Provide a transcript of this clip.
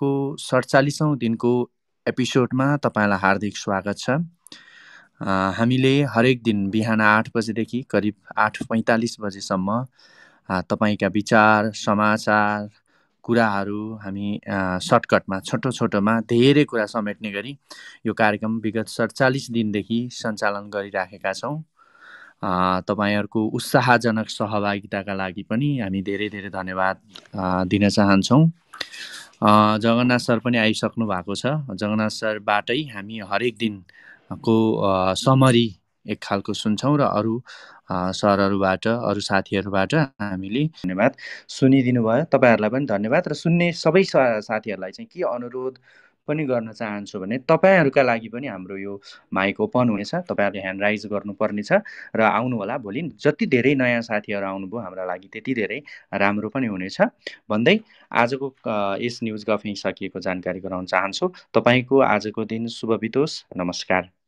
आजको ४७औँ दिनको एपिसोडमा तपाईँलाई हार्दिक स्वागत छ। हामीले हरेक दिन बिहान 8 बजेदेखि करिब 8:45 बजेसम्म तपाईँका विचार, समाचार, कुराहरू हामी सर्टकटमा छोटोमा धेरै कुरा समेट्ने गरी यो कार्यक्रम विगत ४७ दिनदेखि सञ्चालन गरिराखेका छौँ। तपाईँहरूको उत्साहजनक सहभागिताका लागि पनि हामी धेरै धेरै धन्यवाद दिन चाहन्छौँ। जगन्नाथ सर पनि आइसक्नु भएको छ। जगन्नाथ सरबाटै हामी हरेक दिनको समरी एक खालको सुन्छौँ र अरू सरहरूबाट, अरू साथीहरूबाट हामीले धन्यवाद सुनिदिनु भयो। तपाईँहरूलाई पनि धन्यवाद। र सुन्ने सबै साथीहरूलाई चाहिँ के अनुरोध पनि गर्न चाहन्छु भने तपाईँहरूका लागि पनि हाम्रो यो माइक ओपन हुनेछ। तपाईँहरूले ह्यान्ड राइज गर्नुपर्नेछ र आउनु होला। भोलि जति धेरै नयाँ साथीहरू आउनुभयो हाम्रा लागि त्यति धेरै राम्रो पनि हुनेछ भन्दै आजको यस न्युज गफिङ सकिएको जानकारी गराउन चाहन्छु। तपाईँको आजको दिन शुभ बितोस्। नमस्कार।